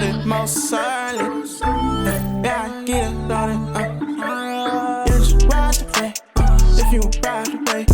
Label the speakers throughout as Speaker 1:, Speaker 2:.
Speaker 1: loaded, most certainly. Yeah, I get it loaded. Just ride the way. If you ride the way,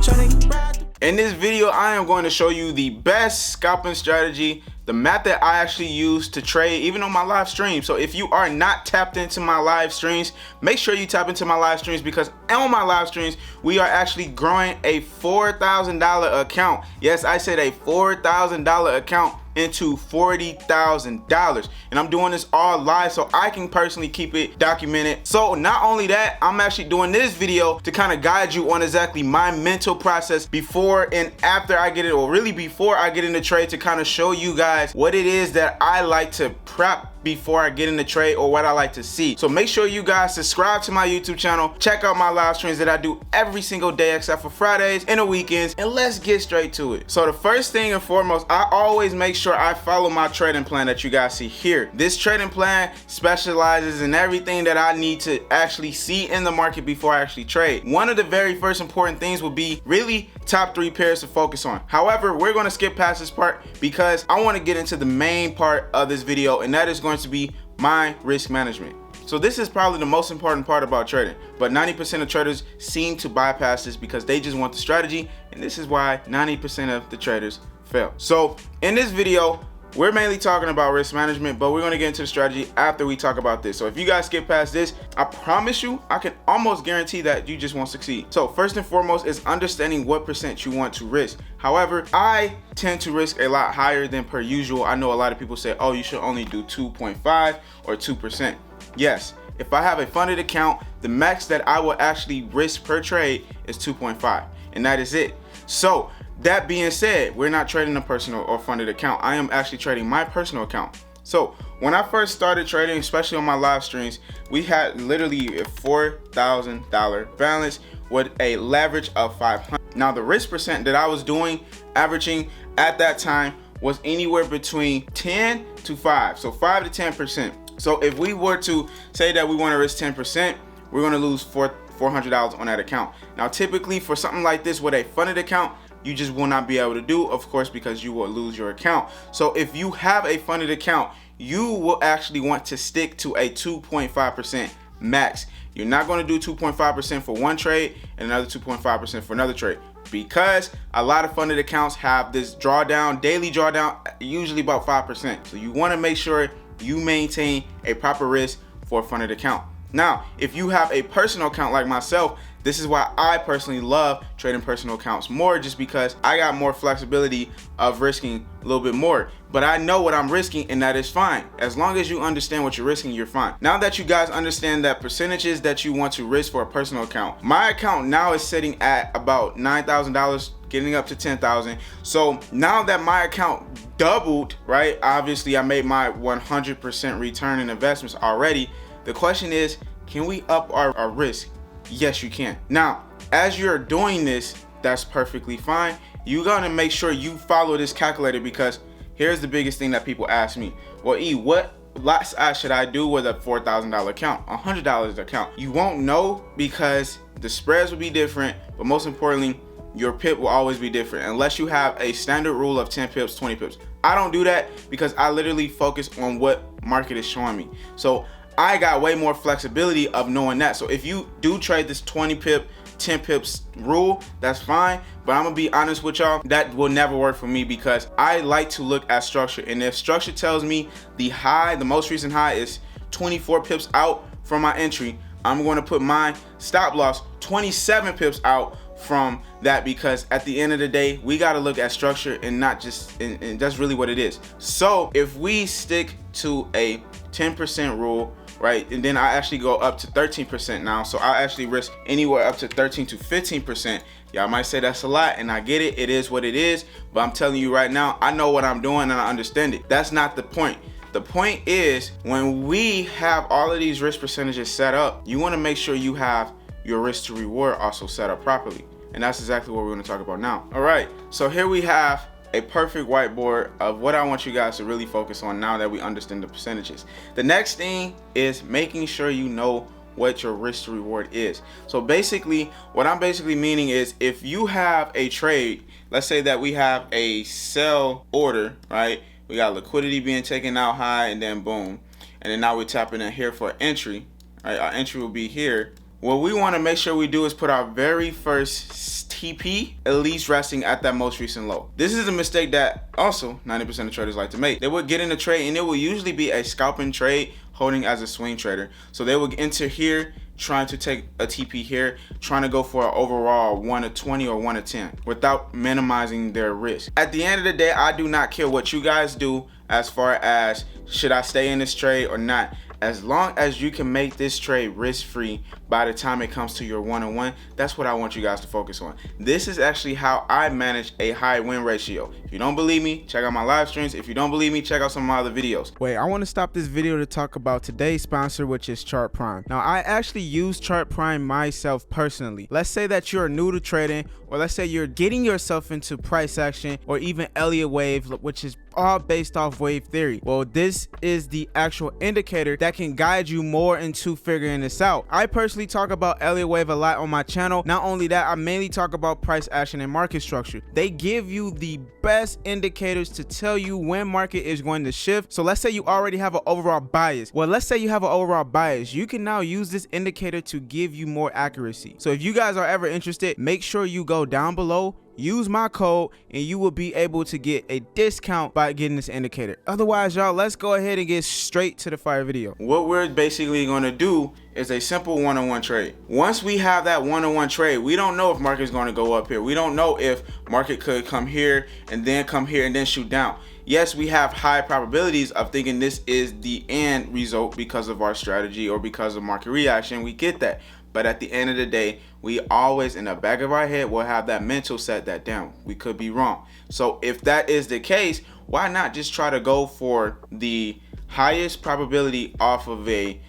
Speaker 1: shawty, ride the way.
Speaker 2: In this video, I am going to show you the best scalping strategy, the method I actually use to trade, even on my live stream. So if you are not tapped into my live streams, make sure you tap into my live streams, because on my live streams, we are actually growing a $4,000 account. Yes, I said a $4,000 account into $40,000, and I'm doing this all live so I can personally keep it documented. So not only that, I'm actually doing this video to kind of guide you on exactly my mental process before and after I get it, or really before I get in the trade, to kind of show you guys what it is that I like to prep before I get in the trade, or what I like to see. So make sure you guys subscribe to my YouTube channel, check out my live streams that I do every single day except for Fridays and the weekends, and let's get straight to it. So the first thing and foremost, I always make sure I follow my trading plan that you guys see here. This trading plan specializes in everything that I need to actually see in the market before I actually trade. One of the very first important things will be really top 3 pairs to focus on. However, we're going to skip past this part because I want to get into the main part of this video, and that is going to be my risk management. So this is probably the most important part about trading, but 90% of traders seem to bypass this because they just want the strategy, and this is why 90% of the traders fail. So in this video, we're mainly talking about risk management, but we're going to get into the strategy after we talk about this. So if you guys skip past this, I promise you, I can almost guarantee that you just won't succeed. So first and foremost is understanding what percent you want to risk. However, I tend to risk a lot higher than per usual. I know a lot of people say, oh, you should only do 2.5 or 2%. Yes, if I have a funded account, the max that I will actually risk per trade is 2.5, and that is it. So that being said, we're not trading a personal or funded account. I am actually trading my personal account. So when I first started trading, especially on my live streams, we had literally a $4,000 balance with a leverage of 500. Now the risk percent that I was doing, averaging at that time, was anywhere between 10 to 5. So 5 to 10%. So if we were to say that we want to risk 10%, we're going to lose $400 on that account. Now typically for something like this with a funded account, you just will not be able to do, of course, because you will lose your account. So if you have a funded account, you will actually want to stick to a 2.5% max. You're not going to do 2.5% for one trade and another 2.5% for another trade, because a lot of funded accounts have this drawdown, daily drawdown, usually about 5%. So you want to make sure you maintain a proper risk for a funded account. Now, if you have a personal account like myself, this is why I personally love trading personal accounts more, just because I got more flexibility of risking a little bit more. But I know what I'm risking, and that is fine. As long as you understand what you're risking, you're fine. Now that you guys understand that percentages that you want to risk for a personal account, my account now is sitting at about $9,000, getting up to $10,000. So now that my account doubled, right? Obviously I made my 100% return in investments already. The question is, can we up our risk? Yes, you can. Now, as you're doing this, that's perfectly fine. You gotta make sure you follow this calculator, because here's the biggest thing that people ask me. Well, E, what lot size should I do with a $4,000 account, $100 account? You won't know, because the spreads will be different, but most importantly, your pip will always be different unless you have a standard rule of 10 pips, 20 pips. I don't do that because I literally focus on what market is showing me. So I got way more flexibility of knowing that. So if you do trade this 20 pip, 10 pips rule, that's fine. But I'm gonna be honest with y'all, that will never work for me, because I like to look at structure. And if structure tells me the high, the most recent high is 24 pips out from my entry, I'm going to put my stop loss 27 pips out from that, because at the end of the day, we got to look at structure and not just, and that's really what it is. So if we stick to a 10% rule, right, and then I actually go up to 13% now, so I actually risk anywhere up to 13 to 15%. Y'all might say that's a lot, and I get it, it is what it is, but I'm telling you right now, I know what I'm doing and I understand it. That's not the point. The point is, when we have all of these risk percentages set up, you want to make sure you have your risk to reward also set up properly. And that's exactly what we're going to talk about now. All right, so here we have a perfect whiteboard of what I want you guys to really focus on now that we understand the percentages. The next thing is making sure you know what your risk to reward is. So basically, what I'm basically meaning is, if you have a trade, let's say that we have a sell order, right? We got liquidity being taken out high, and then boom. And then now we're tapping in here for entry. Right, our entry will be here. What we want to make sure we do is put our very first TP at least resting at that most recent low. This is a mistake that also 90% of traders like to make. They would get in a trade, and it will usually be a scalping trade holding as a swing trader. So they will enter here, trying to take a TP here, trying to go for an overall 1 to 20 or 1 to 10 without minimizing their risk. At the end of the day, I do not care what you guys do as far as should I stay in this trade or not. As long as you can make this trade risk-free by the time it comes to your one-on-one, that's what I want you guys to focus on. This is actually how I manage a high win ratio. If you don't believe me, check out my live streams. If you don't believe me, check out some of my other videos. Wait, I want to stop this video to talk about today's sponsor, which is Chart Prime. Now, I actually use Chart Prime myself personally. Let's say that you're new to trading, or let's say you're getting yourself into price action or even Elliott wave, which is all based off wave theory. Well, this is the actual indicator that can guide you more into figuring this out. I personally talk about Elliott wave a lot on my channel. Not only that, I mainly talk about price action and market structure. They give you the best indicators to tell you when market is going to shift. So let's say you already have an overall bias. Well, let's say you have an overall bias. You can now use this indicator to give you more accuracy. So if you guys are ever interested, make sure you go down below, use my code, and you will be able to get a discount by getting this indicator. Otherwise, y'all, let's go ahead and get straight to the fire video. What we're basically going to do is a simple one-on-one trade. Once we have that one-on-one trade, we don't know if market is going to go up here. We don't know if market could come here and then shoot down. Yes, we have high probabilities of thinking this is the end result because of our strategy or because of market reaction. We get that. But at the end of the day, we always in the back of our head will have that mental set that down. We could be wrong. So if that is the case, why not just try to go for the highest probability off of a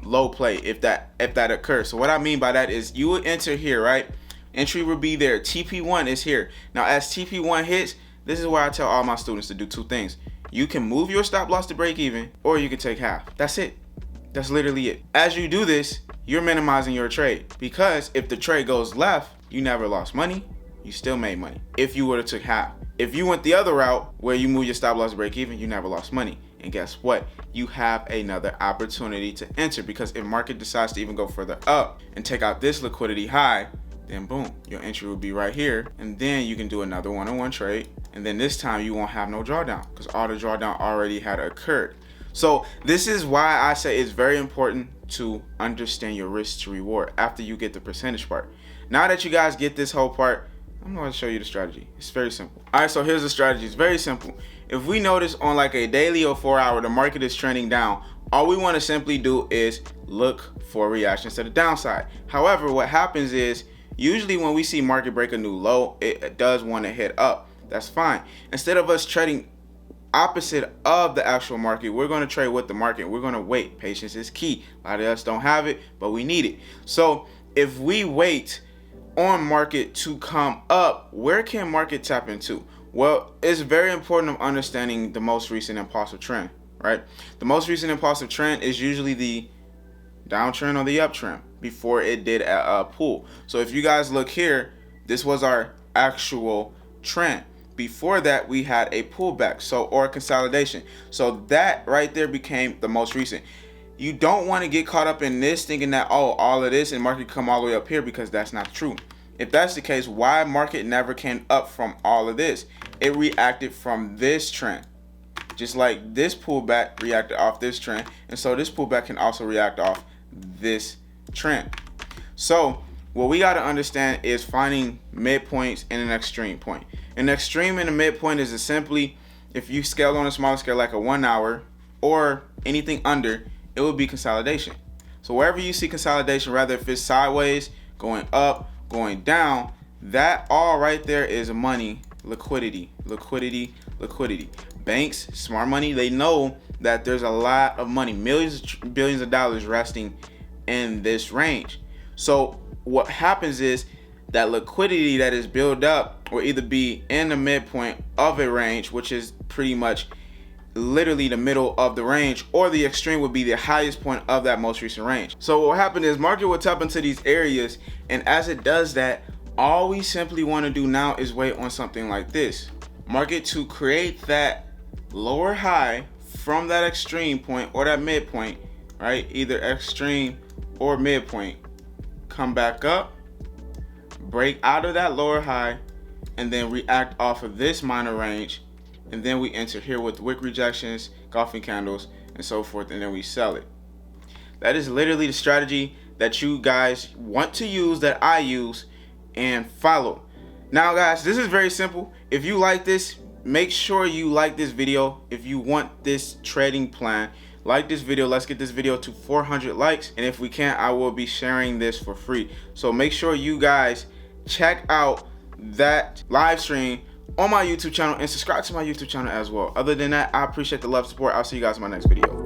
Speaker 2: low play if that occurs? So what I mean by that is you would enter here, right? Entry will be there. TP1 is here. Now as TP1 hits, this is why I tell all my students to do two things. You can move your stop loss to break even, or you can take half. That's it. That's literally it. As you do this, you're minimizing your trade, because if the trade goes left, you never lost money, you still made money. If you would have took half. If you went the other route where you move your stop loss to break even, you never lost money. And guess what? You have another opportunity to enter, because if market decides to even go further up and take out this liquidity high, then boom, your entry will be right here. And then you can do another one-on-one trade. And then this time you won't have no drawdown, because all the drawdown already had occurred. So this is why I say it's very important to understand your risk to reward after you get the percentage part. Now that you guys get this whole part, I'm going to show you the strategy. It's very simple. All right, so here's the strategy. It's very simple. If we notice on like a daily or 4 hour, the market is trending down, all we want to simply do is look for reactions to the downside. However, what happens is usually when we see market break a new low, it does want to hit up. That's fine. Instead of us trading opposite of the actual market, we're going to trade with the market. We're going to wait. Patience is key. A lot of us don't have it, but we need it. So if we wait on market to come up, where can market tap into? Well, it's very important of understanding the most recent impulsive trend, right? The most recent impulsive trend is usually the downtrend or the uptrend before it did a pull. So if you guys look here, this was our actual trend. Before that, we had a pullback, or a consolidation. So that right there became the most recent. You don't want to get caught up in this thinking that, oh, all of this and market come all the way up here, because that's not true. If that's the case, why market never came up from all of this? It reacted from this trend. Just like this pullback reacted off this trend. And so this pullback can also react off this trend. So what we got to understand is finding midpoints and an extreme point. An extreme and a midpoint is simply, if you scale on a smaller scale like a 1 hour or anything under, it would be consolidation. So wherever you see consolidation, rather if it's sideways, going up, going down, that all right there is money, liquidity, liquidity, liquidity. Banks, smart money, they know that there's a lot of money, millions, billions of dollars resting in this range. So what happens is that liquidity that is built up will either be in the midpoint of a range, which is pretty much literally the middle of the range, or the extreme would be the highest point of that most recent range. So what happened is market will tap into these areas, and as it does that, all we simply want to do now is wait on something like this. Market to create that lower high from that extreme point or that midpoint, right? Either extreme or midpoint. Come back up, break out of that lower high, and then react off of this minor range. And then we enter here with wick rejections, golfing candles, and so forth, and then we sell it. That is literally the strategy that you guys want to use, that I use and follow. Now guys, this is very simple. If you like this, make sure you like this video. If you want this trading plan, like this video. Let's get this video to 400 likes, and if we can't, I will be sharing this for free. So make sure you guys check out that live stream on my YouTube channel and subscribe to my YouTube channel as well. Other than that, I appreciate the love, support. I'll see you guys in my next video.